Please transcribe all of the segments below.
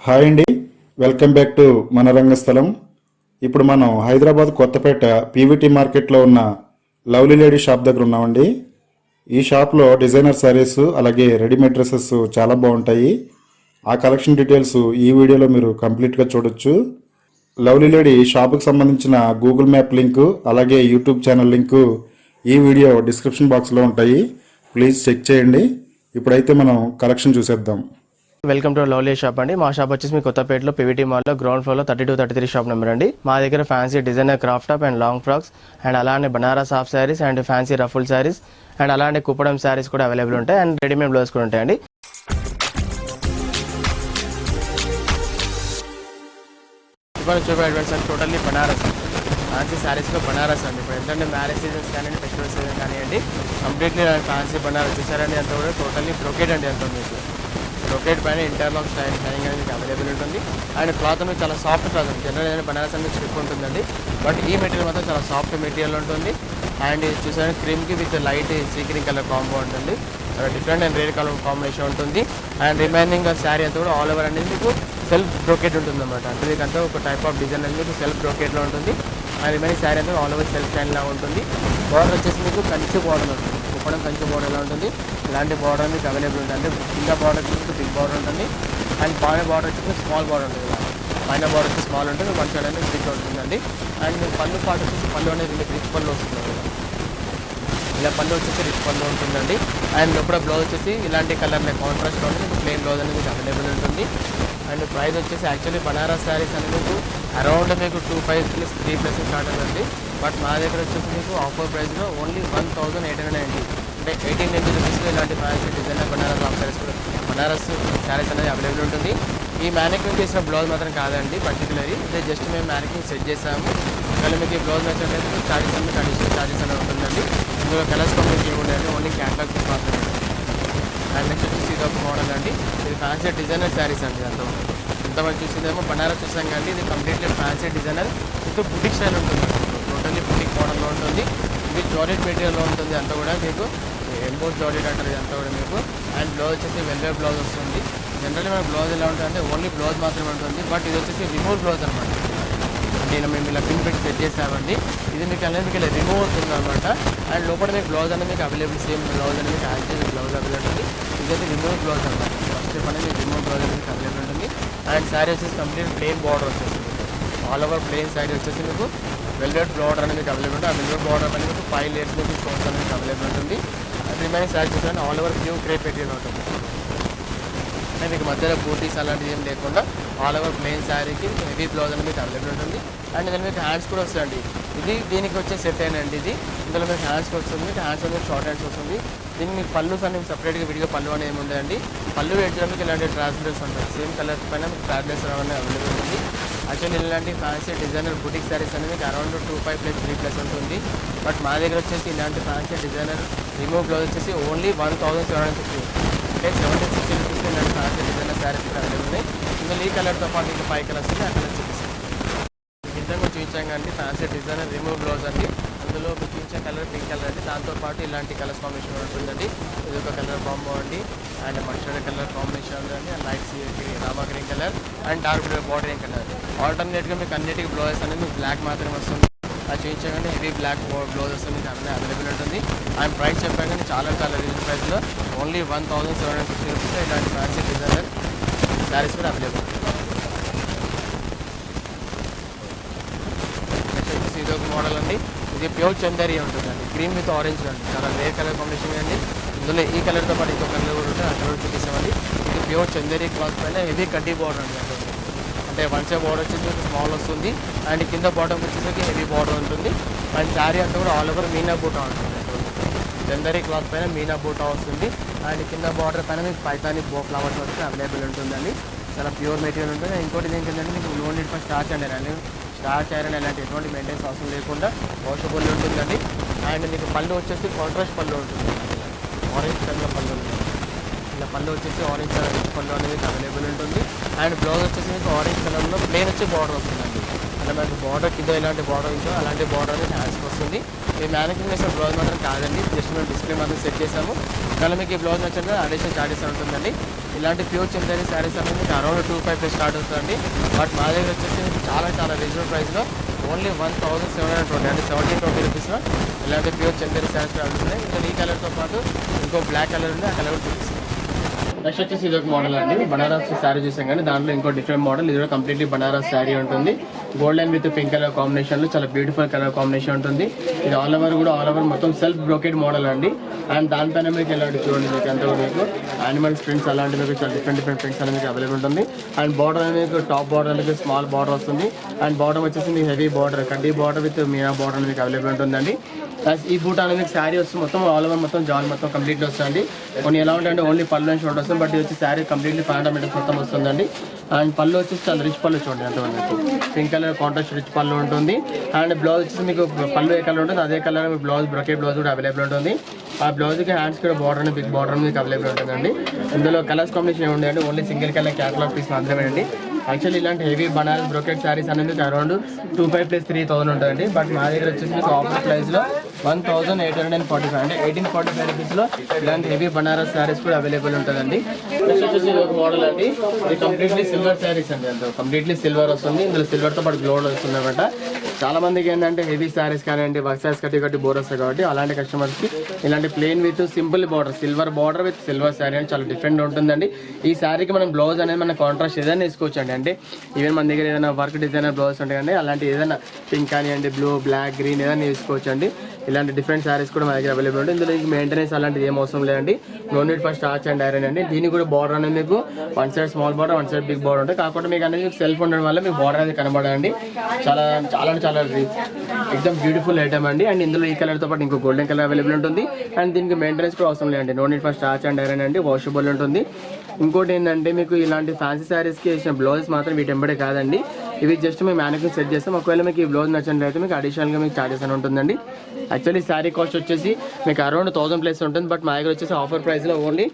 Hi అండి, welcome back to మన రంగస్థలం. ఇప్పుడు మనం హైదరాబాద్ కొత్తపేట పీవీటీ మార్కెట్లో ఉన్న లవ్లీ లేడీ షాప్ దగ్గర ఉన్నామండి. ఈ షాప్లో డిజైనర్ శారీస్ అలాగే రెడీమేడ్ డ్రెస్సెస్ చాలా బాగుంటాయి. ఆ కలెక్షన్ డీటెయిల్స్ ఈ వీడియోలో మీరు కంప్లీట్గా చూడొచ్చు. లవ్లీ లేడీ షాప్కి సంబంధించిన గూగుల్ మ్యాప్ లింకు అలాగే యూట్యూబ్ ఛానల్ లింకు ఈ వీడియో డిస్క్రిప్షన్ బాక్స్లో ఉంటాయి. ప్లీజ్ చెక్ చేయండి. ఇప్పుడైతే మనం కలెక్షన్ చూసేద్దాం. వెల్కమ్ టు లవ్లీ షాప్ అండి. మా షాప్ వచ్చేసి మీ కొత్తపేటలో పీవీటీ మాల్లో గ్రౌండ్ ఫ్లోర్లో 32-33 షాప్ నెంబర్ అండి. మా దగ్గర fancy designer craft top and long frocks and అలానే Banaras half sarees and fancy ruffle sarees and అలానే కుప్పడం శారీస్ కూడా అవైలబుల్ ఉంటాయి అండ్ రెడీమేడ్ బ్లౌజ్ కూడా ఉంటాయండి. ఇప్పుడు చూపేటువంటి సార్ టోటల్లీ బనారస్ ఫ్యాన్సీ శారీస్లో బనారస్ అండి. ఇప్పుడు ఎందుకంటే మ్యారేజ్ సీజన్స్ కానివ్వండి, ఫెస్టివల్ సీజన్ కానివ్వండి, కంప్లీట్లీ ఫ్యాన్సీ బనారస్ చూసారండి. అంతా కూడా టోటల్లీ బ్రోకేడ్ అండి. అంతా మీకు బ్రోకేడ్ పైన ఇంటర్లాక్ స్టైల్ షైనింగ్ అనేది అవైలబుల్ ఉంటుంది అండ్ క్లాత్ అనేది చాలా సాఫ్ట్ క్లాత్ ఉంది. జనరల్ ఏదైనా బనారస్ అనేది స్టిఫ్ ఉంటుందండి, బట్ ఈ మెటీరియల్ మాత్రం చాలా సాఫ్ట్ మెటీరియల్ ఉంటుంది. అండ్ చూసారా క్రీమ్కి with light sea green colour combo ఉంటుంది. చాలా different and rare colour combination ఉంటుంది. అండ్ రిమైనింగ్ శారీ అంతా కూడా ఆల్ ఓవర్ అనేది మీకు సెల్ఫ్ బ్రోకేట్ ఉంటుంది అన్నమాట. అంటే దీనికంతా ఒక టైప్ ఆఫ్ డిజైన్ అనేది మీకు సెల్ఫ్ బ్రోకేట్లో ఉంటుంది. అండ్ రిమైనింగ్ శారీ అంతా ఆల్ ఓవర్ సెల్ఫ్ స్టైల్ లాగా ఉంటుంది. బార్డర్ వచ్చేసి మీకు కంచి బార్డర్ ఉంటుంది. కుప్పడం కంచి బార్డర్ ఎలా ఉంటుంది, ఇలాంటి బార్డర్ మీకు అవైలబుల్ ఉంటుంది. అంటే కింద బార్డర్ వచ్చేసి బిగ్ బార్డర్ ఉంటుంది అండ్ పైన బార్డర్ వచ్చేసి స్మాల్ బార్డర్ ఉంటుంది. ఇలా పైన బార్డర్ వచ్చి స్మాల్ ఉంటుంది, వన్ సైడ్ అనేది బిగ్ ఉంటుందండి. అండ్ పళ్ళు పాటు వచ్చేసి పళ్ళు అనేది మీకు రిచ్ పళ్ళు వస్తుంది. ఇలా పళ్ళు వచ్చేసి రిచ్ పళ్ళు ఉంటుందండి. అండ్ లోపల బ్లౌజ్ వచ్చేసి ఇలాంటి కలర్ కాంట్రాస్ట్ ఉంటుంది. మీకు ప్లెయిన్ బ్లౌజ్ అనేది మీకు అవైలబుల్ ఉంటుంది. అండ్ ప్రైస్ వచ్చేసి యాక్చువల్లీ బనారస్ శారీస్ అనేది మీకు అరౌండ్ మీకు 2,500 3+ స్టార్ట్ అవుతుంది. బట్ మా దగ్గర వచ్చేసి మీకు ఆఫర్ ప్రైస్లో ఓన్లీ 1,890 అంటే 1890 రూపీస్లో ఇలాంటి fancy designer Banaras half saris కూడా బనారస్ శారీస్ అనేది అవైలబుల్ ఉంటుంది. ఈ మ్యానిక్యూర్ చేసిన బ్లౌజ్ మాత్రం కాదండి, పర్టికులర్లీ ఇదే జస్ట్ మేము మ్యానిక్యూర్ సెట్ చేసాము. కానీ మీకు ఈ బ్లౌజ్ నచ్చినట్లయితే చార్జెస్ అనేది అడిషనల్ చార్జెస్ అనేది ఉంటుందండి. ఇందులో కలర్స్ కాంబినేషన్ ఉంటాయండి, ఓన్లీ క్యాటలాగ్ మాత్రమే. అండ్ నెక్స్ట్ వచ్చేసి ఇది ఒక మోడల్ అండి. ఇది ఫ్యాన్సీ డిజైనర్ శారీస్ అండి. అంతమంది చూసిందేమో బనారస్ చూసాం కానీ ఇది completely fancy designer with boutique style ఉంటుంది. టోటల్లీ బుటిక్ మోడల్లో ఉంటుంది. ఇది జార్జెట్ మెటీరియల్లో ఉంటుంది. అంతా కూడా మీకు ఎంబోస్ జార్జెట్ అంటారు ఇదంతా కూడా మీకు. అండ్ బ్లౌజ్ వచ్చేసి వెల్వెట్ బ్లౌజ్ వస్తుంది. జనరల్లీ మన బ్లౌజ్ ఎలా ఉంటుందంటే ఓన్లీ బ్లౌజ్ మాత్రమే ఉంటుంది, బట్ ఇది వచ్చేసి రిమూవ్ బ్లౌజ్ అనమాట. అంటే మేము ఇలా పిన్ పెట్టి సెట్ చేసామండి. ఇది మీకు అనేది మీకు ఇలా రిమూవ్ అవుతుంది అనమాట. అండ్ లోపల మీకు బ్లౌజ్ అనేది మీకు అవైలబుల్ సేమ్ బ్లౌజ్ అనేది మీకు యాక్చువల్ బ్లౌజ్ అవైలబుల్ ఉంటుంది. ఇదైతే రిమూవ్ బ్లౌజ్ అనమాట. ఫస్ట్ స్టెప్ అనేది రిమూవ్ బ్లౌజ్ అనేది మీకు అవైలబుల్ ఉంటుంది. అండ్ శారీ వచ్చేసి కంప్లీట్ ప్లెయిన్ బార్డర్ వచ్చేసి ఆల్ ఓవర్ ప్లెయిన్ శారీ వచ్చేసి మీకు వెల్వెట్ బార్డర్ అనేది మీకు అవైలబుల్ ఉంటుంది. ఆ వెల్వెట్ బార్డర్ అనేది మీకు 5 లేయర్స్ మీకు స్టోన్స్ అనేది అవైలబుల్ ఉంటుంది. రిమైనింగ్ శారీ చూసాను all over pure crepe material ఉంటుంది. అంటే మీకు మధ్యలో బూటీస్ అలాంటివి ఏం లేకుండా ఆల్ ఓవర్ ప్లెయిన్ శారీకి హెవీ బ్లౌజ్ అనేది మీకు అవైలబుల్ ఉంటుంది. అండ్ ఇందులో మీకు హ్యాండ్స్ కూడా వస్తాయండి. ఇది దీనికి వచ్చే సెట్ అయినండి. ఇది ఇందులో మీకు హ్యాండ్స్ వస్తుంది. మీకు హ్యాండ్స్ అనేది షార్ట్ హ్యాండ్స్ వస్తుంది. దీనికి మీకు పళ్ళు అనేది సపరేట్గా విడిగా పళ్ళు అనేది ఏమి ఉండదండి. పళ్ళు వేయడానికి ఇలాంటి ట్రాన్స్లేట్స్ ఉంటాయి. సేమ్ కలర్స్ పైన మీకు ట్రాన్స్లేట్స్ అనేది అవైలబుల్ ఉంటుంది. యాక్చువల్లీ ఇలాంటి ఫ్యాన్సీ డిజైనర్ బుటిక్ శారీస్ అనేది మీకు అరౌండ్ 2,500 3+ ఉంటుంది. బట్ మా దగ్గర వచ్చేసి ఇలాంటి ఫ్యాన్సీ డిజైనర్ రిమూవ్ బ్లౌజ్ వచ్చేసి ఓన్లీ 1,750 అంటే 760 రూపీస్ ఇలాంటి ఫ్యాన్సీ డిజైనర్ శారీస్ కూడా అవైలబుల్ ఉన్నాయి. ఇందులో ఈ కలర్తో పాటు ఇంకా 5 కలర్స్ ఉంది. ఆ కలర్ చూపిస్తాను. ఇంతకు చూపించాం కానీ ఫ్యాన్సీ డిజైనర్ రిమూవ్ బ్లౌజ్ అండి. అందులో మీకు చూపించే కలర్ పింక్ కలర్ అండి. దాంతోపాటు ఇలాంటి కలర్స్ కాంబినేషన్ ఉంటుందండి. ఇది ఒక కలర్ కాంబో అండి. అండ్ మస్టర్డ్ కలర్ కాంబినేషన్ ఉందండి. And light rama green colour and dark border colour. ఆల్టర్నేట్గా మీకు అన్నిటికీ బ్లౌజెస్ అనేది మీకు బ్లాక్ మాత్రమే వస్తుంది. అది చూపించాం కానీ హెవీ బ్లాక్ బ్లౌజెస్ మీకు అన్నీ అవైలబుల్ ఉంటుంది. అండ్ ప్రైస్ చెప్పాం కానీ చాలా రీజన్ ప్రైస్లో ఓన్లీ 1,750 రూపీస్లో ఇలాంటి ఫ్యాన్సీ డిజైనర్ శారీస్ కూడా అవైలబుల్. నెక్స్ట్ వచ్చేసి ఇది ఒక మోడల్ అండి. ఇది ప్యూర్ చందేరి ఉంటుందండి. క్రీమ్ విత్ ఆరెంజ్ అండి. చాలా రేర్ కలర్ కాంబినేషన్ అండి. ఇందులో ఈ కలర్తో పాటు ఇంకో కలర్ కూడా ఉంటుంది. ఆ కలర్ చూపిస్తామండి. ఇది ప్యూర్ చందేరి క్లాత్ పైన హెవీ కడ్డీ బార్డర్ అండి. అంటే వన్ సైడ్ బార్డర్ వచ్చేసి స్మాల్ వస్తుంది అండ్ కింద బాటమ్ వచ్చేసరికి హెవీ బార్డర్ ఉంటుంది. అండ్ శారీ అంతా కూడా ఆల్ ఓవర్ మీనా బూటా ఉంటుంది. చందేరి క్లాత్ పైన మీనా బూటా వస్తుంది. అండ్ కింద బార్డర్ పైన మీకు పైతాని ఫ్లవర్స్ వచ్చి అవైలబుల్ ఉంటుందండి. చాలా ప్యూర్ మెటీరియల్ ఉంటుంది. ఇంకోటి ఏంటంటే మీకు నో నీడ్ ఫర్ స్టార్చ్ అండి. స్టార్చ్ ఐరన్ అలాంటి ఎటువంటి మెయింటెన్స్ అవసరం లేకుండా వాషబుల్ ఉంటుందండి. అండ్ మీకు పళ్ళు వచ్చేసి కాంట్రాస్ట్ పళ్ళు ఉంటుంది. ఆరెంజ్ కలర్ పళ్ళు ఉంటుంది. ఇలా పళ్ళు వచ్చేసి ఆరెంజ్ కలర్ పళ్ళు అనేది అవైలబుల్ ఉంటుంది. అండ్ బ్లౌజ్ వచ్చేసి మీకు ఆరెంజ్ కలర్లో ప్లెయిన్ వచ్చి బార్డర్ వస్తుందండి. అంటే మనకి బార్డర్ కింద ఎలాంటి బార్డర్ ఉందో అలాంటి బార్డర్ అనేది హ్యాండ్స్కి వస్తుంది. ఈ మ్యానుఫ్యాక్చరింగ్ చేసిన బ్లౌజ్ మాత్రం కాదండి, జస్ట్ మేము డిస్ప్లే మాత్రం సెట్ చేసాము. కానీ మీకు ఈ బ్లౌజ్ నచ్చింది అడిషనల్ చార్జెస్ ఉంటుందండి. ఇలాంటి ప్యూర్ చందేరి శారీస్ అనేది మీకు అరౌండ్ 2,500 స్టార్ట్ అవుతుందండి. బట్ మా దగ్గర వచ్చేసి మీకు చాలా రీజనబుల్ ప్రైస్లో ఓన్లీ 1,720 అంటే 1720 రూపీస్లో ఇలాంటి ప్యూర్ చందేరి శారీస్ అవుతున్నాయి. ఇంకా ఈ కలర్తో పాటు ఇంకో బ్లాక్ కలర్ ఉంది, ఆ కలర్ కూడా చూపిస్తాం. నెక్స్ట్ వచ్చేసి ఇది ఒక మోడల్ అండి, బనారస్ శారీ చూసాం కానీ దాంట్లో ఇంకో డిఫరెంట్ మోడల్. ఇది కూడా కంప్లీట్లీ బనారస్ శారీ ఉంటుంది. గోల్డెన్ విత్ పింక్ కలర్ కాంబినేషన్లో చాలా బ్యూటిఫుల్ కలర్ కాంబినేషన్ ఉంటుంది. ఇది ఆల్ ఓవర్ మొత్తం సెల్ఫ్ బ్రోకెడ్ మోడల్ అండి. అండ్ దానిపైన మీకు ఎలాంటి చూడండి, మీకు అంతా కూడా మీకు యానిమల్స్ ప్రింట్స్ అలాంటి మీకు చాలా డిఫరెంట్ ప్రింట్స్ అనేది మీకు అవైలబుల్ ఉంటుంది. అండ్ బార్డర్ అనేది మీకు టాప్ బార్డర్ అనేది స్మాల్ బార్డర్ వస్తుంది. అండ్ బార్డర్ వచ్చేసి మీకు హెవీ బార్డర్ కడ్డీ బార్డర్ విత్ మీనా బార్డర్ మీకు అవైలబుల్ ఉంటుందండి. ప్లస్ ఈ బూట్ అనేది మీకు శారీ వస్తుంది మొత్తం ఆల్ ఓవర్ మొత్తం జాన్ మొత్తం కంప్లీట్లీ వస్తుంది. కొన్ని ఎలా ఉంటాయంటే ఓన్లీ పళ్ళు అండ్ షోల్డర్ వస్తుంది, బట్ ఇది వచ్చి శారీ కంప్లీట్లీ 500 మీటర్స్ మొత్తం వస్తుందండి. అండ్ పళ్ళు వచ్చేసి చాలా రిచ్ పళ్ళు చూడండి, ఎంతమంది పింక్ కలర్ కాంట్రాస్ట్ రిచ్ పళ్ళు ఉంటుంది. అండ్ బ్లౌజ్ వచ్చేసి మీకు పళ్ళు ఏ కలర్ ఉంటుంది అదే కలర్ మీకు బ్లౌజ్ బ్రొకెట్ బ్లౌజ్ కూడా అవైలబుల్ ఉంటుంది. ఆ బ్లౌజ్కి హ్యాండ్స్ కూడా బార్డర్ అని బిగ్ బార్డర్ మీకు అవైలబుల్ ఉంటుందండి. ఇందులో కలర్స్ కాంబినేషన్ ఏముంది అంటే only single colour catalogue piece మాత్రమే అండి. యాక్చువల్లీ ఇలాంటి హెవీ బనారస్ బ్రోకెట్ శారీస్ అనేది మీకు అరౌండ్ 2,500 + 3,000 ఉంటుందండి. బట్ మా దగ్గర వచ్చేసి మీకు ఆఫర్ ప్రైస్లో 1,845 అంటే 1845 రూపీస్లో ఇలాంటి హెవీ బనారస్ శారీస్ కూడా అవైలబుల్ ఉంటుందండి. నెక్స్ట్ వచ్చేసి ఇది ఒక మోడల్ అండి, ఇది కంప్లీట్లీ సిల్వర్ శారీస్ అండి. అంత కంప్లీట్లీ సిల్వర్ వస్తుంది, ఇందులో సిల్వర్తో పాటు గోల్డ్ వస్తుంది అనమాట. చాలా మందికి ఏంటంటే హెవీ శారీస్ కానివ్వండి వర్క్ శారీస్ కట్టి బోర్ వస్తాయి కాబట్టి అలాంటి కస్టమర్స్కి ఇలాంటి plain with simple border silver border with silver sari అని చాలా డిఫరెంట్ ఉంటుందండి. ఈ శారీకి మనం బ్లౌజ్ అనేది మన కాంట్రాస్ట్ ఏదైనా వేసుకోవచ్చండి. అంటే ఈవెన్ మన దగ్గర ఏదైనా వర్క్ డిజైనర్ బ్లౌజ్ ఉంటాయండి, అలాంటి ఏదైనా పింక్ కానివ్వండి బ్లూ బ్లాక్ గ్రీన్ ఏదైనా వేసుకోవచ్చండి. ఇలాంటి డిఫరెంట్ శారీస్ కూడా మన దగ్గర అవైలబుల్ ఉంటుంది. ఇందులో మెయింటెనెన్స్ అలాంటిది ఏం అవసరం లేదండి, no need for starch and iron అండి. దీనికి కూడా బార్డర్ అనేది మీకు one side small border one side big border ఉంటుంది. కాకపోతే మీకు అనేది సెల్ఫ్ ఉండడం వల్ల మీకు బార్డర్ అనేది కనబడండి. చాలా ఎగ్జామ్ బ్యూటిఫుల్ ఐటమ్ అండి. అండ్ ఇందులో ఈ కలర్తో పాటు ఇంకో గోల్డెన్ కలర్ అవైలబుల్ ఉంటుంది. అండ్ దీనికి మెయింటెనెన్స్ కూడా అవసరం లేదండి, no need for starch and iron అండి, వాషబుల్ ఉంటుంది. ఇంకోటి ఏంటంటే మీకు ఇలాంటి ఫ్యాన్సీ శారీస్కి వేసిన బ్లౌజెస్ మాత్రం వీటి ఎంబడే కాదండి, ఇవి జస్ట్ మేము మ్యానుఫ్యాక్చరింగ్ సెట్ చేస్తాం. ఒకవేళ మీకు ఈ బ్లౌజ్ నచ్చినట్లయితే మీకు అడిషనల్గా మీకు చార్జెస్ అని ఉంటుందండి. యాక్చువల్లీ శారీ కాస్ట్ వచ్చేసి మీకు అరౌండ్ 1,000+ ఉంటుంది. బట్ మా దగ్గర వచ్చేసి ఆఫర్ ప్రైస్లో ఓన్లీ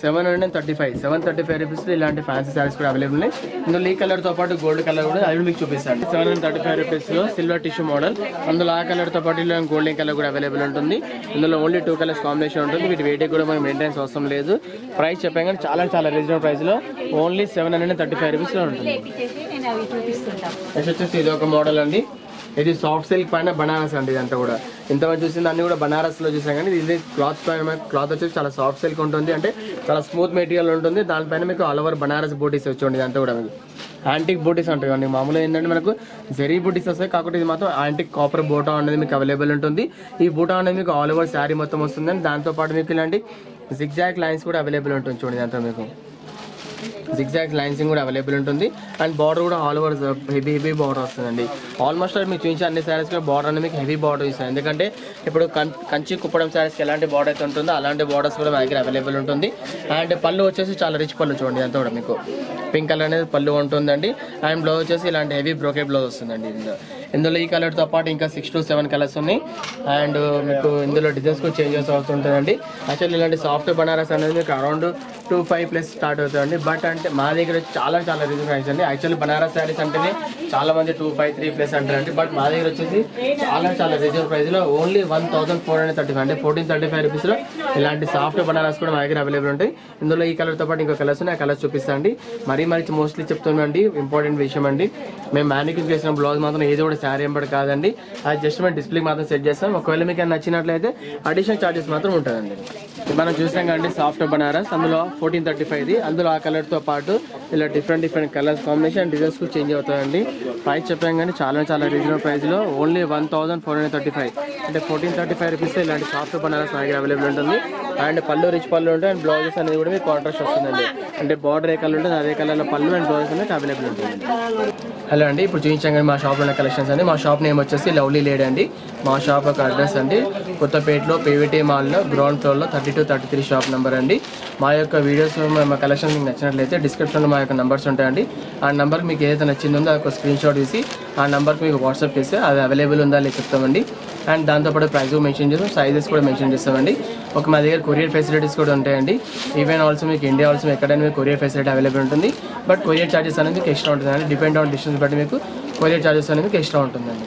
735 రూపీస్లో ఇలాంటి ఫ్యాన్సీ శారీస్ కూడా అవైలబుల్ ఉన్నాయి. ఇందులో ఈ కలర్తో పాటు గోల్డ్ కలర్ కూడా అవి మీకు చూపిస్తాను. 735 రూపీస్లో సిల్వర్ టిష్యూ మోడల్, అందులో ఆ కలర్తో పాటు ఇలా గోల్డెన్ కలర్ కూడా అవైలబుల్ ఉంటుంది. ఇందులో ఓన్లీ 2 కలర్స్ కాంబినేషన్ ఉంటుంది. వీటి వెయిట్ కూడా మనకి మెయింటెనెన్స్ అవసరం లేదు. ప్రైస్ చెప్పాం కానీ చాలా రీజనబుల్ ప్రైస్లో ఓన్లీ 735 రూపీస్లో ఉంటుంది. నెక్స్ట్ వచ్చేసి ఇది ఒక మోడల్ అండి, ఇది సాఫ్ట్ సిల్క్ పైన బనారస్ అండి. ఇదంతా కూడా ఇంతమంది చూసింది అన్ని కూడా బనారస్లో చూసాం కానీ ఇది క్లాత్ పైన క్లాత్ వచ్చేసి చాలా సాఫ్ట్ సిల్క్ ఉంటుంది, అంటే చాలా స్మూత్ మెటీరియల్ ఉంటుంది. దానిపైన మీకు ఆల్ ఓవర్ బనారస్ బూటీస్ వచ్చి ఇదంతా కూడా మీకు యాంటిక్ బూటీస్ ఉంటాయి అండి. మామూలుగా ఏంటంటే మనకు జెరీ బూటీస్ వస్తాయి, కాకపోతే ఇది మాత్రం యాంటిక్ కాపర్ బూటా అనేది మీకు అవైలబుల్ ఉంటుంది. ఈ బూటా అనేది మీకు ఆల్ ఓవర్ శారీ మొత్తం వస్తుంది. అండ్ దాంతోపాటు మీకు ఇలాంటి జిగ్జాగ్ లైన్స్ కూడా అవైలబుల్ ఉంటుంది చూడండి. దాంతో మీకు జిగ్జాగ్ లైన్సింగ్ కూడా అవైలబుల్ ఉంటుంది. అండ్ బార్డర్ కూడా ఆల్ ఓవర్ హెవీ బార్డర్ వస్తుందండి. ఆల్మోస్ట్ మీకు చూపించే అన్ని శారీస్ కూడా బార్డర్ అనేది మీకు హెవీ బార్డర్ ఇస్తాయి. ఎందుకంటే ఇప్పుడు కంచి కుప్పడం శారీస్కి ఎలాంటి బార్డర్ అయితే ఉంటుందో అలాంటి బార్డర్స్ కూడా మా దగ్గర అవైలబుల్ ఉంటుంది. అండ్ పళ్ళు వచ్చేసి చాలా రిచ్ పళ్ళు చూడండి, అంతా కూడా మీకు పింక్ కలర్ అనేది పళ్ళు ఉంటుందండి. అండ్ బ్లౌజ్ వచ్చేసి ఇలాంటి హెవీ బ్రోకెట్ బ్లౌజ్ వస్తుందండి. ఇందులో ఈ కలర్తో పాటు ఇంకా 6 to 7 కలర్స్ ఉన్నాయి. అండ్ మీకు ఇందులో డిజైన్స్ కూడా చేంజెస్ అవుతుంటుందండి. యాక్చువల్లీ ఇలాంటి సాఫ్ట్ బనారస్ అనేది మీకు అరౌండ్ 2,500+ స్టార్ట్ అవుతుందండి. బట్ అంటే మా దగ్గర చాలా రీజన్ ప్రైస్ అండి. యాక్చువల్లీ బనారస్ శారీస్ అంటేనే చాలా మంది 2,500, 3+ అంటారండి. బట్ మా దగ్గర వచ్చేసి చాలా రీజనబుల్ ప్రైస్లో ఓన్లీ 1,435 అంటే 1,435 రూపీస్లో ఇలాంటి సాఫ్ట్ బనారస్ కూడా మా దగ్గర అవైలబుల్ ఉంటాయి. ఇందులో ఈ కలర్తో పాటు ఇంకో కలర్స్ ఉన్నాయి, ఆ కలర్స్ చూపిస్తాండి. మరీ మోస్ట్లీ చెప్తున్నాండి, ఇంపార్టెంట్ విషయం అండి, మేము మ్యానుఫ్యాక్చరింగ్ చేసిన బ్లౌజ్ మాత్రం ఏది కూడా శారీ ఎంబడి కాదండి, అది జస్ట్ మేము డిస్ప్లే మాత్రం సెట్ చేస్తాం. ఒకవేళ మీకు నచ్చినట్లయితే అడిషనల్ చార్జెస్ మాత్రం ఉంటుందండి. మనం చూసాం కండి సాఫ్ట్ బనారస్, అందులో 1435, అందులో ఆ కలర్తో పాటు ఇలా డిఫరెంట్ కలర్స్ కాంబినేషన్ డిజైన్స్ కూడా చేంజ్ అవుతాయండి. ప్రైస్ చెప్పాం కానీ చాలా రీజనబుల్ ప్రైస్లో ఓన్లీ 1,435 అంటే 1435 రూపీస్ ఇలాంటి సాఫ్ట్ బనారస్ మా దగ్గర అవైలబుల్ ఉంటుంది. అండ్ పళ్ళు రిచ్ పళ్ళు ఉంటాయి. అండ్ బ్లౌజెస్ అనేది కూడా మీకు కాంట్రాస్ట్ వస్తుందండి, అంటే బార్డర్ ఏ కలర్ ఉంటుంది అదే కలర్లో పళ్ళు అండ్ బ్లౌజెస్ అనేది అవైలబుల్ ఉంటుంది. హలో అండి, ఇప్పుడు చూపించాం కానీ మా షాప్లో ఉన్న కలెక్షన్స్ అండి. మా షాప్ నేమ్ వచ్చేసి లవ్లీ లేడీ అండి. మా షాప్ యొక్క అడ్రస్ అండి కొత్తపేటలో పీవీటీ మాల్లో గ్రౌండ్ ఫ్లోర్లో 32, 33 షాప్ నెంబర్ అండి. మా యొక్క వీడియోస్ మా కలెక్షన్ మీకు నచ్చినట్లయితే డిస్క్రిప్షన్లో మా యొక్క నెంబర్స్ ఉంటాయండి. ఆ నెంబర్కి మీకు ఏదైతే నచ్చిందో అది ఒక స్క్రీన్ షాట్ తీసి ఆ నెంబర్కి మీకు వాట్సాప్ చేస్తే అది అవైలబుల్ ఉందా లేదు చెప్తామండి. అండ్ దాంతోపాటు ప్రైస్ మెన్షన్ చేస్తాం, సైజెస్ కూడా మెన్షన్ చేస్తామండి. మా దగ్గర కొరియర్ ఫెసిలిటీస్ కూడా ఉంటాయండి. ఈవెన్ ఆల్సో మీకు ఇండియా ఆల్సో ఎక్కడైనా మీకు కొరియర్ ఫెసిలిటీ అవైలబుల్ ఉంటుంది. బట్ కొరియర్ ఛార్జెస్ అనేది మీకు ఎక్స్ట్రా ఉంటుంది అండి. డిపెండ్ ఆన్ డిస్టెన్స్ బట్టి మీకు కొరియర్ ఛార్జెస్ అనేది మీకు ఎక్స్ట్రా ఉంటుందండి.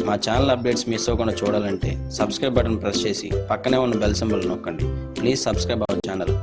మా ఛానల్ అప్డేట్స్ మిస్ అవ్వకుండా చూడాలంటే సబ్స్క్రైబ్ బటన్ ప్రెస్ చేసి పక్కనే ఉన్న బెల్ సింబల్ నొక్కండి. Please subscribe our channel.